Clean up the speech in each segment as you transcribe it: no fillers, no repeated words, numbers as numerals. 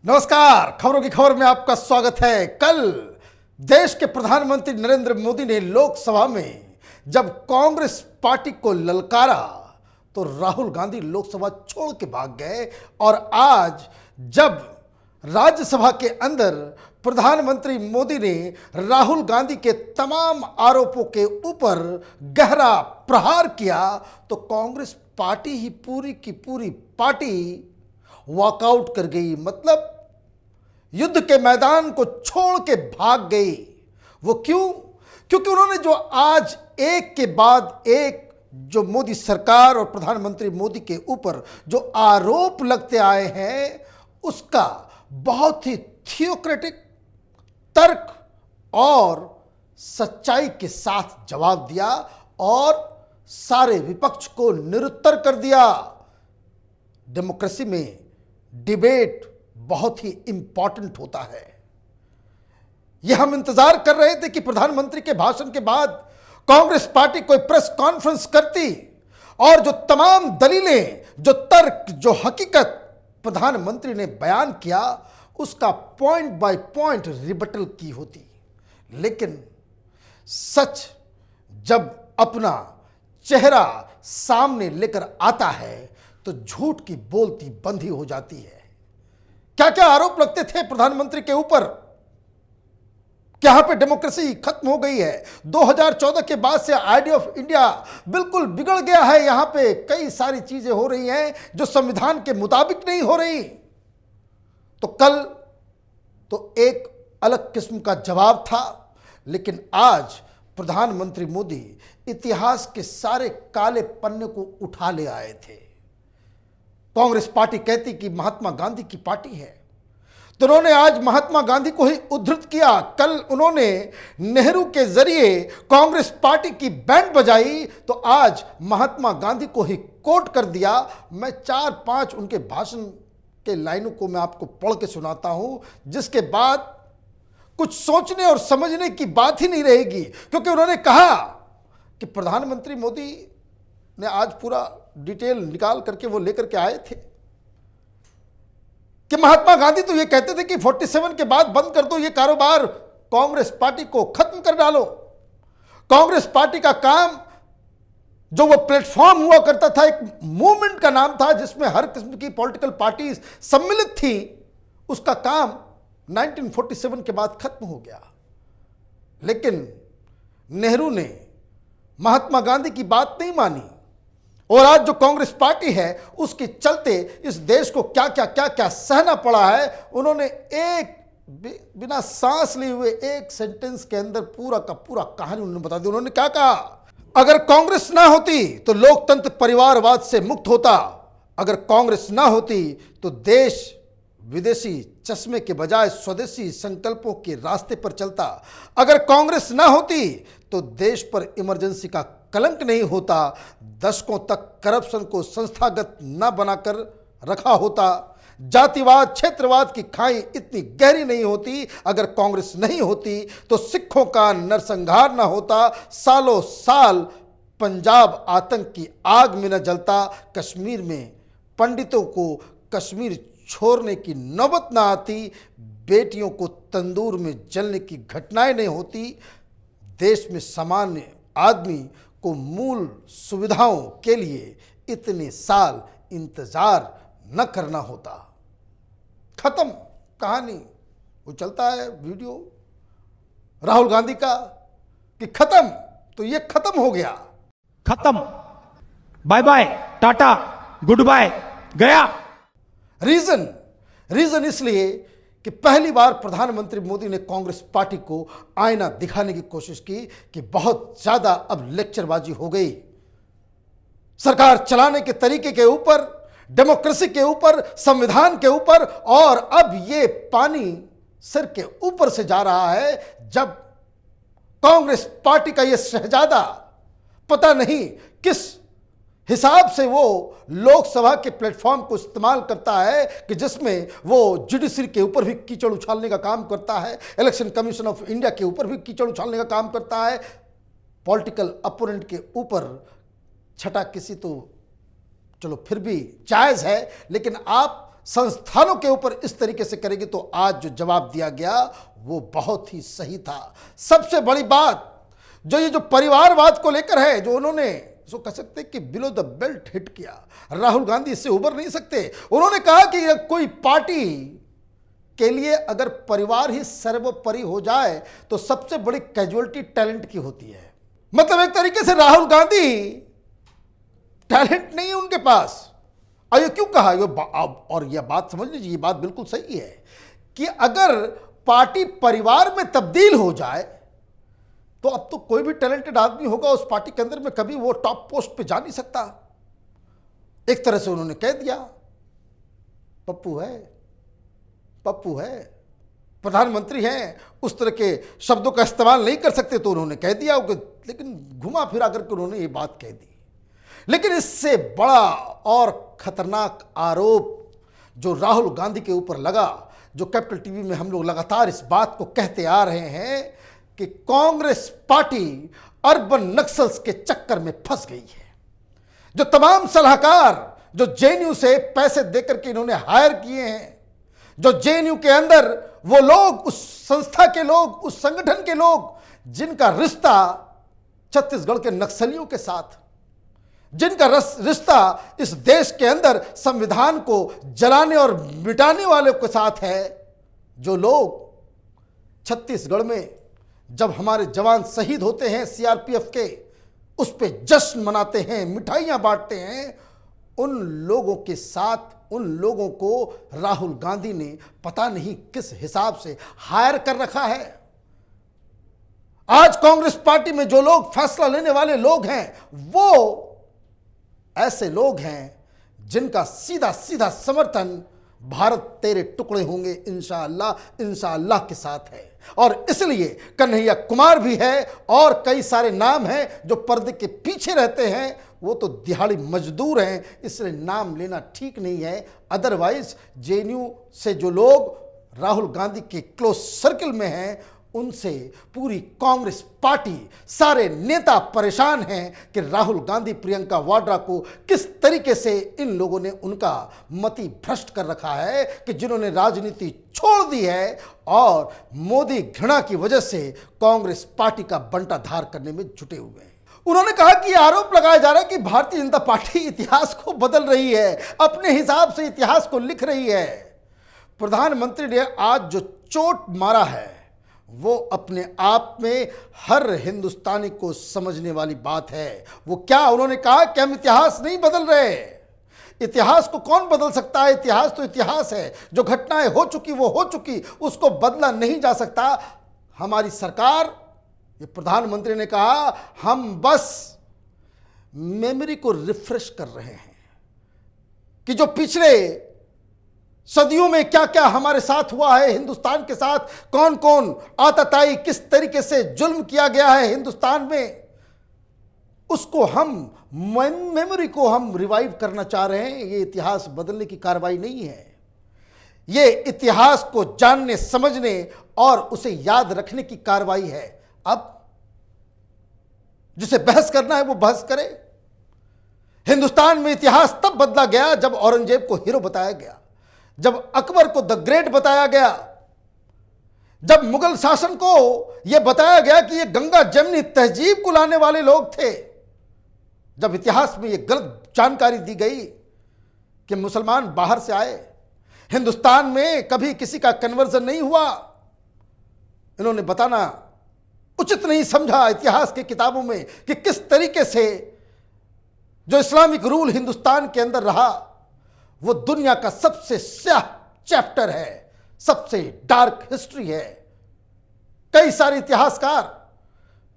नमस्कार, खबरों की खबर में आपका स्वागत है। कल देश के प्रधानमंत्री नरेंद्र मोदी ने लोकसभा में जब कांग्रेस पार्टी को ललकारा तो राहुल गांधी लोकसभा छोड़ के भाग गए और आज जब राज्यसभा के अंदर प्रधानमंत्री मोदी ने राहुल गांधी के तमाम आरोपों के ऊपर गहरा प्रहार किया तो कांग्रेस पार्टी ही पूरी की पूरी पार्टी वॉकआउट कर गई। मतलब युद्ध के मैदान को छोड़ के भाग गई। वो क्यों? क्योंकि उन्होंने जो आज एक के बाद एक जो मोदी सरकार और प्रधानमंत्री मोदी के ऊपर जो आरोप लगते आए हैं उसका बहुत ही थियोक्रेटिक तर्क और सच्चाई के साथ जवाब दिया और सारे विपक्ष को निरुत्तर कर दिया। डेमोक्रेसी में डिबेट बहुत ही इंपॉर्टेंट होता है। यह हम इंतजार कर रहे थे कि प्रधानमंत्री के भाषण के बाद कांग्रेस पार्टी कोई प्रेस कॉन्फ्रेंस करती और जो तमाम दलीलें, जो तर्क, जो हकीकत प्रधानमंत्री ने बयान किया उसका पॉइंट बाय पॉइंट रिबटल की होती। लेकिन सच जब अपना चेहरा सामने लेकर आता है तो झूठ की बोलती बंद ही हो जाती है। क्या क्या आरोप लगते थे प्रधानमंत्री के ऊपर कि यहां पे डेमोक्रेसी खत्म हो गई है, 2014 के बाद से आइडिया ऑफ इंडिया बिल्कुल बिगड़ गया है, यहां पे कई सारी चीजें हो रही हैं जो संविधान के मुताबिक नहीं हो रही। तो कल तो एक अलग किस्म का जवाब था, लेकिन आज प्रधानमंत्री मोदी इतिहास के सारे काले पन्ने को उठा ले आए थे। कांग्रेस पार्टी कहती कि महात्मा गांधी की पार्टी है तो उन्होंने आज महात्मा गांधी को ही उद्धृत किया। कल उन्होंने नेहरू के जरिए कांग्रेस पार्टी की बैंड बजाई तो आज महात्मा गांधी को ही कोट कर दिया। मैं 4-5 उनके भाषण के लाइनों को मैं आपको पढ़ के सुनाता हूं, जिसके बाद कुछ सोचने और समझने की बात ही नहीं रहेगी। क्योंकि उन्होंने कहा कि प्रधानमंत्री मोदी ने आज पूरा डिटेल निकाल करके वो लेकर के आए थे कि महात्मा गांधी तो ये कहते थे कि 47 के बाद बंद कर दो ये कारोबार, कांग्रेस पार्टी को खत्म कर डालो। कांग्रेस पार्टी का काम जो वो प्लेटफॉर्म हुआ करता था, एक मूवमेंट का नाम था जिसमें हर किस्म की पॉलिटिकल पार्टीज सम्मिलित थी, उसका काम 1947 के बाद खत्म हो गया। लेकिन नेहरू ने महात्मा गांधी की बात नहीं मानी और आज जो कांग्रेस पार्टी है उसके चलते इस देश को क्या क्या सहना पड़ा है। उन्होंने एक बिना सांस लिए हुए एक सेंटेंस के अंदर पूरा का पूरा कहानी उन्होंने बता दी। उन्होंने क्या कहा? अगर कांग्रेस ना होती तो लोकतंत्र परिवारवाद से मुक्त होता, अगर कांग्रेस ना होती तो देश विदेशी चश्मे के बजाय स्वदेशी संकल्पों के रास्ते पर चलता, अगर कांग्रेस ना होती तो देश पर इमरजेंसी का कलंक नहीं होता, दशकों तक करप्शन को संस्थागत न बनाकर रखा होता, जातिवाद क्षेत्रवाद की खाई इतनी गहरी नहीं होती, अगर कांग्रेस नहीं होती तो सिखों का नरसंहार न होता, सालों साल पंजाब आतंक की आग में न जलता, कश्मीर में पंडितों को कश्मीर छोड़ने की नौबत ना आती, बेटियों को तंदूर में जलने की घटनाएं नहीं होती, देश में सामान्य आदमी को मूल सुविधाओं के लिए इतने साल इंतजार न करना होता। खत्म कहानी। वो चलता है वीडियो राहुल गांधी का कि खत्म, तो ये खत्म हो गया, खत्म, bye bye, ta ta, goodbye, गया। रीजन इसलिए कि पहली बार प्रधानमंत्री मोदी ने कांग्रेस पार्टी को आईना दिखाने की कोशिश की कि बहुत ज्यादा अब लेक्चरबाजी हो गई, सरकार चलाने के तरीके के ऊपर, डेमोक्रेसी के ऊपर, संविधान के ऊपर, और अब ये पानी सिर के ऊपर से जा रहा है जब कांग्रेस पार्टी का ये शहजादा पता नहीं किस हिसाब से वो लोकसभा के प्लेटफॉर्म को इस्तेमाल करता है कि जिसमें वो जुडिशरी के ऊपर भी कीचड़ उछालने का काम करता है, इलेक्शन कमीशन ऑफ इंडिया के ऊपर भी कीचड़ उछालने का काम करता है, पॉलिटिकल अपोनेंट के ऊपर छटा किसी तो चलो फिर भी जायज़ है, लेकिन आप संस्थानों के ऊपर इस तरीके से करेगी तो आज जो जवाब दिया गया वो बहुत ही सही था। सबसे बड़ी बात जो ये जो परिवारवाद को लेकर है, जो उन्होंने इसको कह सकते हैं कि बिलो द बेल्ट हिट किया, राहुल गांधी इससे उबर नहीं सकते। उन्होंने कहा कि कोई पार्टी के लिए अगर परिवार ही सर्वोपरि हो जाए तो सबसे बड़ी कैजुअलिटी टैलेंट की होती है। मतलब एक तरीके से राहुल गांधी टैलेंट नहीं है उनके पास। और ये क्यों कहा, और यह बात समझ लीजिए, ये बात बिल्कुल सही है कि अगर पार्टी परिवार में तब्दील हो जाए तो अब तो कोई भी टैलेंटेड आदमी होगा उस पार्टी के अंदर में कभी वो टॉप पोस्ट पे जा नहीं सकता। एक तरह से उन्होंने कह दिया पप्पू है, पप्पू है, प्रधानमंत्री हैं, उस तरह के शब्दों का इस्तेमाल नहीं कर सकते तो उन्होंने कह दिया, लेकिन घुमा फिरा करके उन्होंने ये बात कह दी। लेकिन इससे बड़ा और खतरनाक आरोप जो राहुल गांधी के ऊपर लगा, जो कैपिटल टीवी में हम लोग लगातार इस बात को कहते आ रहे हैं कि कांग्रेस पार्टी अर्बन नक्सल्स के चक्कर में फंस गई है। जो तमाम सलाहकार जो जेएनयू से पैसे देकर के इन्होंने हायर किए हैं, जो जेएनयू के अंदर वो लोग, उस संस्था के लोग, उस संगठन के लोग जिनका रिश्ता छत्तीसगढ़ के नक्सलियों के साथ, जिनका रिश्ता इस देश के अंदर संविधान को जलाने और मिटाने वालों के साथ है, जो लोग छत्तीसगढ़ में जब हमारे जवान शहीद होते हैं सीआरपीएफ के, उस पे जश्न मनाते हैं, मिठाइयां बांटते हैं, उन लोगों के साथ, उन लोगों को राहुल गांधी ने पता नहीं किस हिसाब से हायर कर रखा है। आज कांग्रेस पार्टी में जो लोग फैसला लेने वाले लोग हैं वो ऐसे लोग हैं जिनका सीधा सीधा समर्थन भारत तेरे टुकड़े होंगे इंशाअल्लाह के साथ है। और इसलिए कन्हैया कुमार भी है और कई सारे नाम हैं जो पर्दे के पीछे रहते हैं, वो तो दिहाड़ी मजदूर हैं, इसलिए नाम लेना ठीक नहीं है। अदरवाइज जेएनयू से जो लोग राहुल गांधी के क्लोज सर्कल में हैं, उनसे पूरी कांग्रेस पार्टी, सारे नेता परेशान हैं कि राहुल गांधी प्रियंका वाड्रा को किस तरीके से इन लोगों ने उनका मति भ्रष्ट कर रखा है, कि जिन्होंने राजनीति छोड़ दी है और मोदी घृणा की वजह से कांग्रेस पार्टी का बंटाधार करने में जुटे हुए हैं। उन्होंने कहा कि आरोप लगाया जा रहा है कि भारतीय जनता पार्टी इतिहास को बदल रही है, अपने हिसाब से इतिहास को लिख रही है। प्रधानमंत्री ने आज जो चोट मारा है वो अपने आप में हर हिंदुस्तानी को समझने वाली बात है। वो क्या, उन्होंने कहा कि हम इतिहास नहीं बदल रहे। इतिहास को कौन बदल सकता है? इतिहास तो इतिहास है, जो घटनाएं हो चुकी वो हो चुकी, उसको बदला नहीं जा सकता। हमारी सरकार, ये प्रधानमंत्री ने कहा, हम बस मेमोरी को रिफ्रेश कर रहे हैं कि जो पिछले सदियों में क्या क्या हमारे साथ हुआ है, हिंदुस्तान के साथ कौन कौन आतताई, किस तरीके से जुल्म किया गया है हिंदुस्तान में, उसको हम मेमोरी को हम रिवाइव करना चाह रहे हैं। ये इतिहास बदलने की कार्रवाई नहीं है, ये इतिहास को जानने, समझने और उसे याद रखने की कार्रवाई है। अब जिसे बहस करना है वो बहस करे। हिंदुस्तान में इतिहास तब बदला गया जब औरंगजेब को हीरो बताया गया, जब अकबर को द ग्रेट बताया गया, जब मुगल शासन को यह बताया गया कि ये गंगा जमनी तहजीब को लाने वाले लोग थे, जब इतिहास में यह गलत जानकारी दी गई कि मुसलमान बाहर से आए, हिंदुस्तान में कभी किसी का कन्वर्जन नहीं हुआ, इन्होंने बताना उचित नहीं समझा इतिहास की किताबों में कि किस तरीके से जो इस्लामिक रूल हिंदुस्तान के अंदर रहा वो दुनिया का सबसे स्याह चैप्टर है, सबसे डार्क हिस्ट्री है। कई सारे इतिहासकार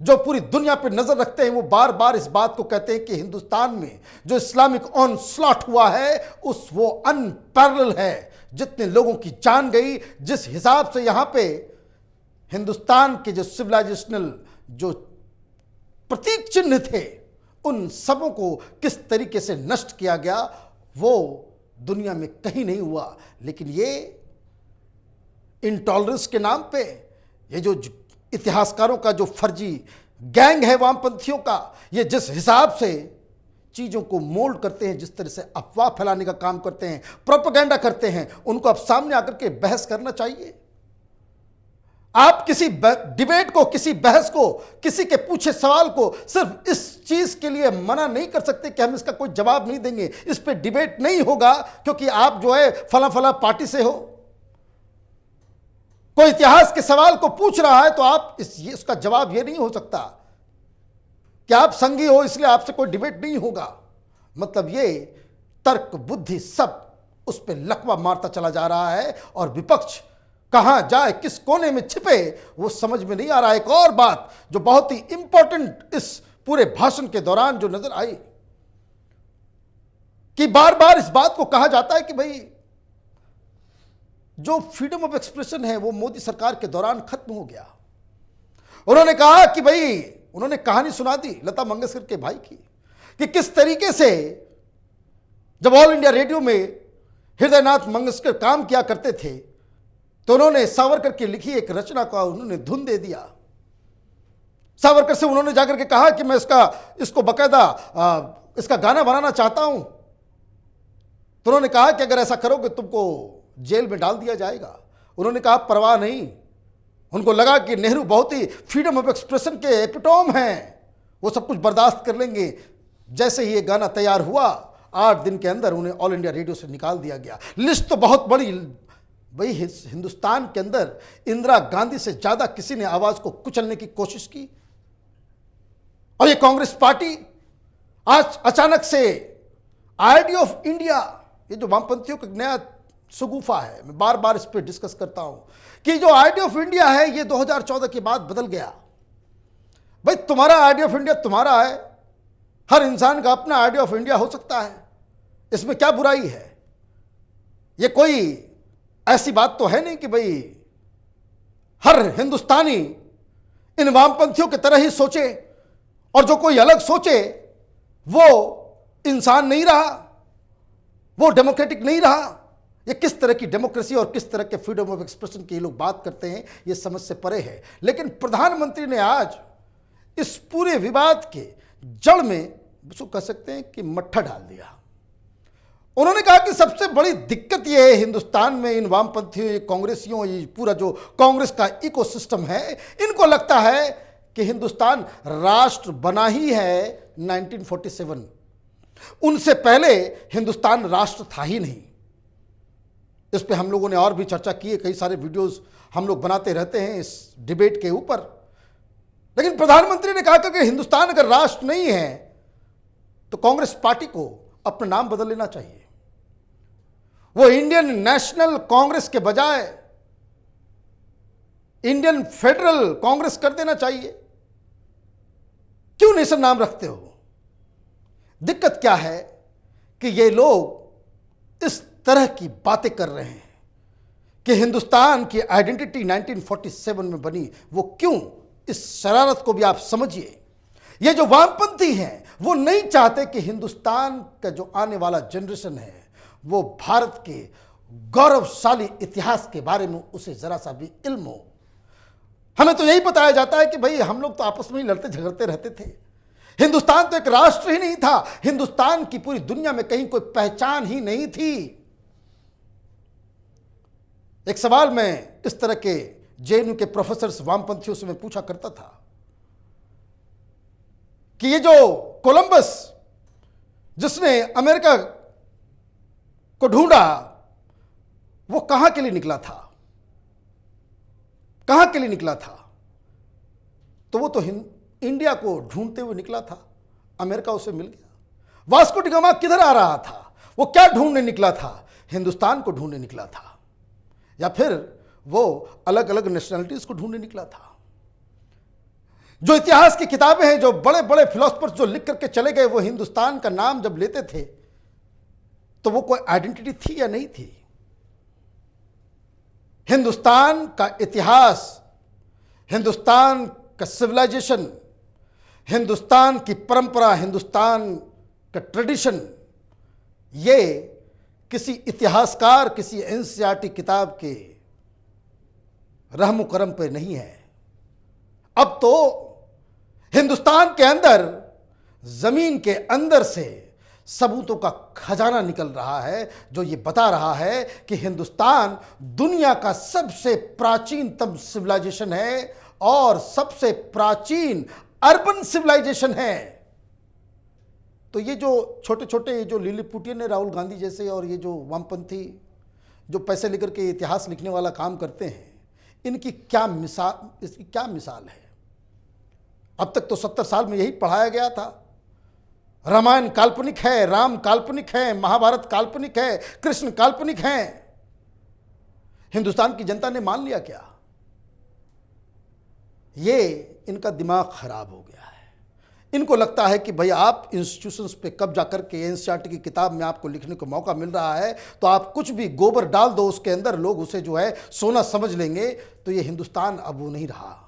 जो पूरी दुनिया पर नजर रखते हैं वो बार बार इस बात को कहते हैं कि हिंदुस्तान में जो इस्लामिक ऑनस्लॉट हुआ है उस वो अनपैरेलल है। जितने लोगों की जान गई, जिस हिसाब से यहां पे हिंदुस्तान के जो सिविलाइजेशनल जो प्रतीक चिन्ह थे उन सबों को किस तरीके से नष्ट किया गया वो दुनिया में कहीं नहीं हुआ। लेकिन ये इंटॉलरेंस के नाम पे ये जो इतिहासकारों का जो फर्जी गैंग है वामपंथियों का, ये जिस हिसाब से चीज़ों को मोल्ड करते हैं, जिस तरह से अफवाह फैलाने का काम करते हैं, प्रोपेगेंडा करते हैं, उनको अब सामने आकर के बहस करना चाहिए। आप किसी डिबेट को, किसी बहस को, किसी के पूछे सवाल को सिर्फ इस चीज के लिए मना नहीं कर सकते कि हम इसका कोई जवाब नहीं देंगे, इस पे डिबेट नहीं होगा क्योंकि आप जो है फला फला पार्टी से हो। कोई इतिहास के सवाल को पूछ रहा है तो आप इसका जवाब यह नहीं हो सकता कि आप संघी हो इसलिए आपसे कोई डिबेट नहीं होगा। मतलब ये तर्क बुद्धि सब उस पर लकवा मारता चला जा रहा है और विपक्ष कहां जाए, किस कोने में छिपे, वो समझ में नहीं आ रहा है। एक और बात जो बहुत ही इंपॉर्टेंट इस पूरे भाषण के दौरान जो नजर आई कि बार बार इस बात को कहा जाता है कि भाई जो फ्रीडम ऑफ एक्सप्रेशन है वो मोदी सरकार के दौरान खत्म हो गया। उन्होंने कहा कि भाई, उन्होंने कहानी सुना दी लता मंगेशकर के भाई की कि किस तरीके से जब ऑल इंडिया रेडियो में हृदयनाथ मंगेशकर काम किया करते थे तो उन्होंने सावरकर की लिखी एक रचना का उन्होंने धुन दे दिया। सावरकर से उन्होंने जाकर के कहा कि मैं इसको बकायदा इसका गाना बनाना चाहता हूं। तो उन्होंने कहा कि अगर ऐसा करोगे तुमको जेल में डाल दिया जाएगा। उन्होंने कहा परवाह नहीं। उनको लगा कि नेहरू बहुत ही फ्रीडम ऑफ एक्सप्रेशन के एपिटोम हैं, वो सब कुछ बर्दाश्त कर लेंगे। जैसे ही ये गाना तैयार हुआ 8 दिन के अंदर उन्हें ऑल इंडिया रेडियो से निकाल दिया गया। लिस्ट तो बहुत बड़ी भाई, हिंदुस्तान के अंदर इंदिरा गांधी से ज्यादा किसी ने आवाज को कुचलने की कोशिश की और ये कांग्रेस पार्टी आज अचानक से आईडी ऑफ इंडिया, ये जो वामपंथियों का नया सुगुफा है, मैं बार बार इस पर डिस्कस करता हूं कि जो आईडी ऑफ इंडिया है ये 2014 के बाद बदल गया। भाई तुम्हारा आईडी ऑफ इंडिया तुम्हारा है, हर इंसान का अपना आईडी ऑफ इंडिया हो सकता है, इसमें क्या बुराई है। ये कोई ऐसी बात तो है नहीं कि भाई हर हिंदुस्तानी इन वामपंथियों की तरह ही सोचे और जो कोई अलग सोचे वो इंसान नहीं रहा, वो डेमोक्रेटिक नहीं रहा। ये किस तरह की डेमोक्रेसी और किस तरह के फ्रीडम ऑफ एक्सप्रेशन की लोग बात करते हैं, ये समझ से परे है। लेकिन प्रधानमंत्री ने आज इस पूरे विवाद के जड़ में उसको कह सकते हैं कि मट्ठा डाल दिया। उन्होंने कहा कि सबसे बड़ी दिक्कत यह है हिंदुस्तान में इन वामपंथियों, कांग्रेसियों, ये पूरा जो कांग्रेस का इकोसिस्टम है, इनको लगता है कि हिंदुस्तान राष्ट्र बना ही है 1947। उनसे पहले हिंदुस्तान राष्ट्र था ही नहीं। इस पे हम लोगों ने और भी चर्चा की है, कई सारे वीडियोस हम लोग बनाते रहते हैं इस डिबेट के ऊपर। लेकिन प्रधानमंत्री ने कहा कि हिंदुस्तान अगर राष्ट्र नहीं है तो कांग्रेस पार्टी को अपना नाम बदल लेना चाहिए। वो इंडियन नेशनल कांग्रेस के बजाय इंडियन फेडरल कांग्रेस कर देना चाहिए। क्यों नेशन नाम रखते हो? दिक्कत क्या है कि ये लोग इस तरह की बातें कर रहे हैं कि हिंदुस्तान की आइडेंटिटी 1947 में बनी, वो क्यों? इस शरारत को भी आप समझिए। ये जो वामपंथी हैं वो नहीं चाहते कि हिंदुस्तान का जो आने वाला जनरेशन है वो भारत के गौरवशाली इतिहास के बारे में उसे जरा सा भी इल्म हो। हमें तो यही बताया जाता है कि भाई हम लोग तो आपस में ही लड़ते झगड़ते रहते थे, हिंदुस्तान तो एक राष्ट्र ही नहीं था, हिंदुस्तान की पूरी दुनिया में कहीं कोई पहचान ही नहीं थी। एक सवाल मैं इस तरह के जेएनयू के प्रोफेसर वामपंथियों से मैं पूछा करता था कि ये जो कोलंबस जिसने अमेरिका को ढूंढा वो कहां के लिए निकला था? कहां के लिए निकला था? तो वो तो इंडिया को ढूंढते हुए निकला था, अमेरिका उसे मिल गया। वास्को डी गामा किधर आ रहा था? वो क्या ढूंढने निकला था? हिंदुस्तान को ढूंढने निकला था, या फिर वो अलग अलग नेशनलिटीज को ढूंढने निकला था। जो इतिहास की किताबें हैं, जो बड़े बड़े फिलोसफर्स जो लिख करके चले गए, वो हिंदुस्तान का नाम जब लेते थे तो वो कोई आइडेंटिटी थी या नहीं थी? हिंदुस्तान का इतिहास, हिंदुस्तान का सिविलाइजेशन, हिंदुस्तान की परंपरा, हिंदुस्तान का ट्रेडिशन, ये किसी इतिहासकार, किसी एनसीईआरटी किताब के रहमो करम पे नहीं है। अब तो हिंदुस्तान के अंदर जमीन के अंदर से सबूतों का खजाना निकल रहा है, जो ये बता रहा है कि हिंदुस्तान दुनिया का सबसे प्राचीनतम सिविलाइजेशन है और सबसे प्राचीन अर्बन सिविलाइजेशन है। तो ये जो छोटे छोटे जो लिलीपुटियन है, राहुल गांधी जैसे, और ये जो वामपंथी जो पैसे लेकर के इतिहास लिखने वाला काम करते हैं, इनकी क्या मिसाल, इसकी क्या मिसाल है। अब तक तो 70 साल में यही पढ़ाया गया था। रामायण काल्पनिक है, राम काल्पनिक है, महाभारत काल्पनिक है, कृष्ण काल्पनिक हैं। हिंदुस्तान की जनता ने मान लिया क्या? ये इनका दिमाग खराब हो गया है। इनको लगता है कि भाई आप इंस्टीट्यूशंस पे कब्जा करके एनसीईआरटी की किताब में आपको लिखने को मौका मिल रहा है, तो आप कुछ भी गोबर डाल दो उसके अंदर, लोग उसे जो है सोना समझ लेंगे। तो ये हिंदुस्तान अब वो नहीं रहा।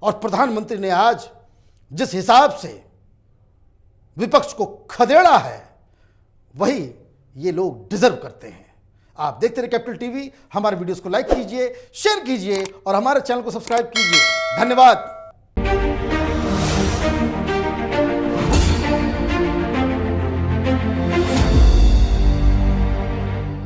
और प्रधानमंत्री ने आज जिस हिसाब से विपक्ष को खदेड़ा है, वही ये लोग डिजर्व करते हैं। आप देखते रहिए कैपिटल टीवी। हमारे वीडियोस को लाइक कीजिए, शेयर कीजिए और हमारे चैनल को सब्सक्राइब कीजिए। धन्यवाद।